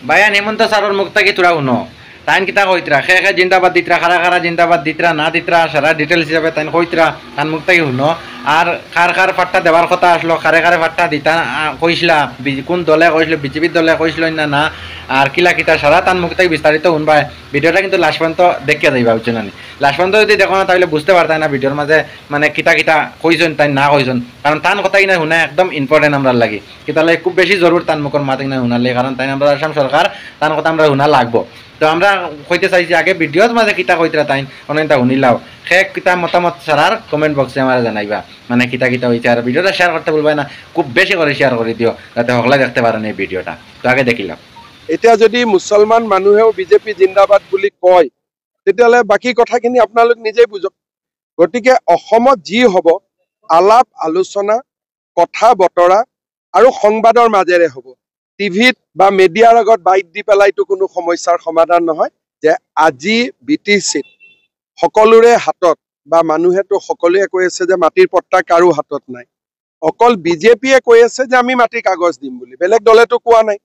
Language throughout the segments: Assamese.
বায়ান হেমন্ত স্যারের মুখ থেকে তোরা শুনো তাইন কিতা কইতরা খে খে জিন্দাবাদ দিতরা খারা খারা জিন্দাবাদ দিতরা না দিতরা সারা ডিটেলস হিসাবে তাইন কইতরা তান মুখ থেকে শুনো আর খার খার ফাট্টা দেওয়ার কথা আসলো খারে খারে ফাট্টা দিতা কইসলা কোন দলে কইছিল বিজেপির দলে কইছিল না না আর কিলা কিতা সারা তান মুখ থেকে বিস্তারিত শুনবা ভিডিওটা কিন্তু লাস্ট পর্যন্ত দেখিয়া যাইবা বুঝছো না লাস্ট পর্যন্ত যদি দেখো না তাহলে বুঝতে পারতাই না ভিডিওর মাঝে মানে কিতা কিতা কইছেন তাই না কইছেন কারণ তান কথা কিনা শুনা একদম ইম্পর্টেন্ট আমরা লাগি কিতা লাগে খুব বেশি জরুর তান মুখর মাত কিনা শুনালে কারণ তাই আমরা আসাম সরকার তান কথা আমরা শুনা লাগবো তো আমরা কইতে চাইছি আগে ভিডিওর মাঝে কিতা কইতরা তাই অনেকটা শুনিলাও সে কিতা মতামত ছাড়ার কমেন্ট বক্সে আমার জানাইবা মানে কিতা কিতা হয়েছে আর ভিডিওটা শেয়ার করতে বলবা না খুব বেশি করে শেয়ার করে দিও যাতে সকলে দেখতে পারেন এই ভিডিওটা তো আগে দেখিলাম এতিয়া যদি মুছলমান মানুহেও বিজেপি জিন্দাবাদ বুলি কয় তেতিয়াহ'লে বাকী কথাখিনি আপোনালোক নিজেই বুজক গতিকে অসমত যি হ'ব আলাপ আলোচনা কথা বতৰা আৰু সংবাদৰ মাজেৰে হ'ব টিভিত বা মিডিয়াৰ আগত বাইট দি পেলাইতো কোনো সমস্যাৰ সমাধান নহয় যে আজি বিটিচিত সকলোৰে হাতত বা মানুহেতো সকলোৱে কৈ আছে যে মাটিৰ পট্টা কাৰো হাতত নাই অকল বিজেপিয়ে কৈ আছে যে আমি মাটিৰ কাগজ দিম বুলি বেলেগ দলেতো কোৱা নাই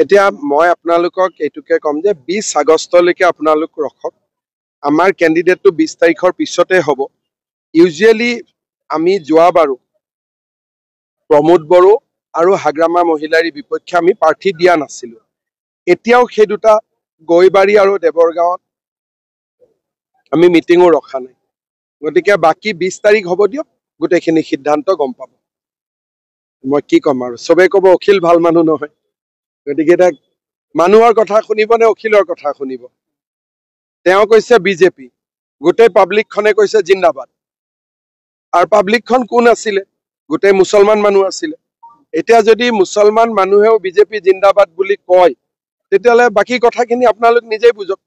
এতিয়া মই আপোনালোকক এইটোকে কম যে 20 আগষ্টলৈকে আপোনালোক ৰখক আমাৰ কেণ্ডিডেটটো 20 তাৰিখৰ পিছতে হ'ব ইউজুৱেলি আমি যোৱাবাৰো প্ৰমোদ বড়ো আৰু হাগ্ৰামা মহিলাৰ বিপক্ষে আমি প্ৰাৰ্থী দিয়া নাছিলো এতিয়াও সেই দুটা গৈবাৰী আৰু দেৱৰগাঁৱত আমি মিটিঙো ৰখা নাই গতিকে বাকি 20 তাৰিখ হ'ব দিয়ক গোটেইখিনি সিদ্ধান্ত গম পাব মই কি কম আৰু সবে ক'ব অখিল ভাল মানুহ নহয় গতিকে এটা মানুহৰ কথা শুনিব নে অখিলৰ কথা শুনিব তেওঁ কৈছে বিজেপি গোটেই পাব্লিকখনে কৈছে জিন্দাবাদ আৰু পাব্লিকখন কোন আছিলে গোটেই মুছলমান মানুহ আছিলে এতিয়া যদি মুছলমান মানুহেও বিজেপি জিন্দাবাদ বুলি কয় তেতিয়াহ'লে বাকী কথাখিনি আপোনালোক নিজেই বুজক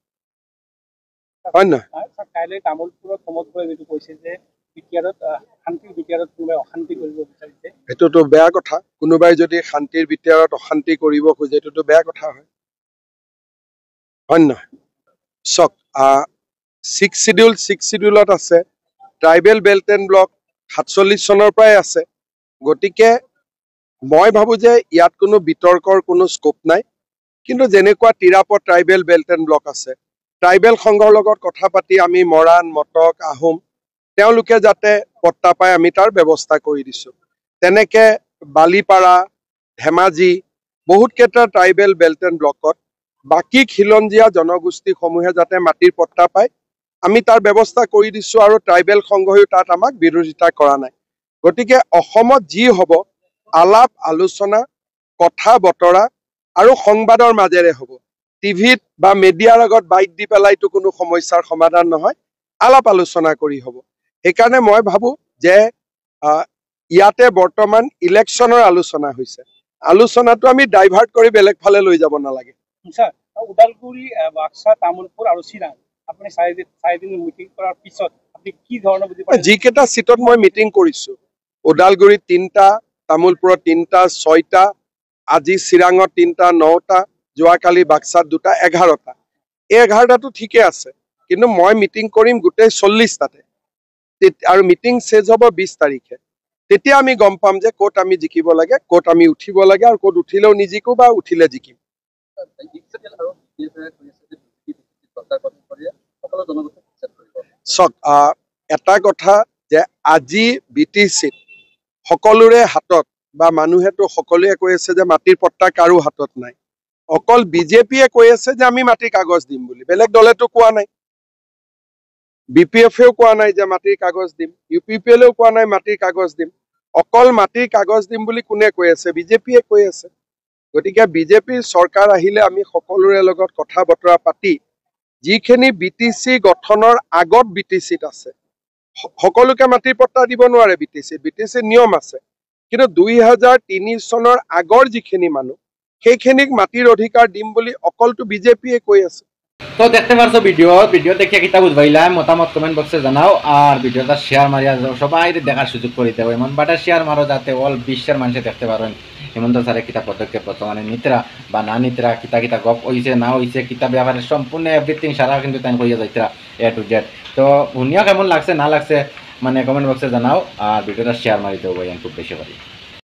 হয় না কাইলৈ তামুলপুৰত সমত কৰে যেটো কৈছে যে বিটিআৰত শান্তিৰ বিটিআৰত কোনোবাই অশান্তি কৰিব বিচাৰিছে এটোতো বেয়া কথা কোনোবাই যদি শান্তিৰ বিটিআৰত অশান্তি কৰিব খোজে এটোতো বেয়া কথা হয় না সক 6 শিডিউলত আছে ট্ৰাইবেল বেল্ট এণ্ড ব্লক 47 চনৰ পৰাই আছে গতিকে মই ভাবো যে ইয়াত কোনো বিতৰ্কৰ কোনো স্কোপ নাই কিন্তু যেনেকুৱা তিৰাপত ট্ৰাইবেল বেল্ট এণ্ড ব্লক আছে ট্ৰাইবেল সংঘৰ লগত কথা পাতি আমি মৰাণ মটক আহোম তেওঁলোকে যাতে পট্টা পায় আমি তাৰ ব্যৱস্থা কৰি দিছো তেনেকে বালিপাৰা ধেমাজি বহুত কেইটা ট্ৰাইবেল বেল্ট এণ্ড ব্লকত বাকি খিলঞ্জীয়া জনগোষ্ঠীসমূহে যাতে মাটিৰ পট্টা পায় আমি তাৰ ব্যৱস্থা কৰি দিছো আৰু ট্ৰাইবেল সংঘয়ো তাত আমাক বিৰোধিতা কৰা নাই গতিকে অসমত যি হ'ব আলাপ আলোচনা কথা বতৰা আৰু সংবাদৰ মাজেৰে হ'ব টিভিত বা মিডিয়াৰ আগত বাইট দি পেলাইতো কোনো সমস্যাৰ সমাধান নহয় আলাপ আলোচনা কৰি হ'ব সেইকাৰণে মই ভাবো যে ইয়াতে বৰ্তমান ইলেকশ্যনৰ আলোচনা হৈছে আলোচনাটো আমি ডাইভাৰ্ট কৰি বেলেগ ফালে লৈ যাব নালাগে স্যাৰ ওদালগুৰি বাক্সা তামুলপুৰ আৰু চিৰাং আপুনি চাৰিদিন মিটিং কৰাৰ পিছত আপুনি কি ধৰণৰ বুজি পাইছে যিকেইটা সিটত মই মিটিং কৰিছো ওদালগুৰিত 3টা তামুলপুৰত 3টা 6টা আজি চিৰাঙত 3টা 9টা যোৱাকালি বাক্সাত 2টা 11টা এই 11টাটো ঠিকে আছে কিন্তু মই মিটিং কৰিম গোটেই 40টাতে আৰু মিটিং শেষ হ'ব 20 তাৰিখে তেতিয়া আমি গম পাম যে ক'ত আমি জিকিব লাগে ক'ত আমি উঠিব লাগে আৰু ক'ত উঠিলেও নিজিকো বা উঠিলে জিকিম এটা কথা যে আজি বিটিচিত সকলোৰে হাতত বা মানুহেতো সকলোৱে কৈ আছে যে মাটিৰ পট্টা কাৰো হাতত নাই অকল বিজেপিয়ে কৈ আছে যে আমি মাটিৰ কাগজ দিম বুলি বেলেগ দলেতো কোৱা নাই বিপিএফেও কোৱা নাই যে মাটিৰ কাগজ দিম ইউপিপিএলেও কোৱা নাই মাটিৰ কাগজ দিম অকল মাটিৰ কাগজ দিম বুলি কোনে কৈ আছে বিজেপিয়ে কৈ আছে গতিকে বিজেপিৰ চৰকাৰ আহিলে আমি সকলোৰে লগত কথা বতৰা পাতি যিখিনি বিটিসি গঠনৰ আগত বিটিসিত আছে সকলোকে মাটিৰ পট্টা দিব নোৱাৰে বিটিসি নিয়ম আছে কিন্তু 2003 চনৰ আগৰ যিখিনি মানুহ সেইখিনিক মাটিৰ অধিকাৰ দিম বুলি অকলটো বিজেপিয়ে কৈ আছে তো দেখতে পারছো ভিডিও দেখে কিতা বুঝবাইলা মতামত কমেন্ট বক্সে জানাও আর ভিডিওটা শেয়ার মারিয়া সবাই দেখার সুযোগ করে দেবো এমন বাটা শেয়ার মারো যাতে অল বিশ্বের মানুষে দেখতে পারেন হেমন্ত স্যারে কিতা পদক্ষেপ বর্তমানে নিতরা বা না নিতরা কিতা কিতা গপ হয়েছে না হয়েছে কিতা ব্যাপারে সম্পূর্ণ এভরিথিং সারা কিন্তু তাই কইয়া যাইতরা A to Z তো শুনিয়া কেমন লাগছে না লাগছে মানে কমেন্ট বক্সে জানাও আর ভিডিওটা শেয়ার মারি দেবো খুব বেশি করে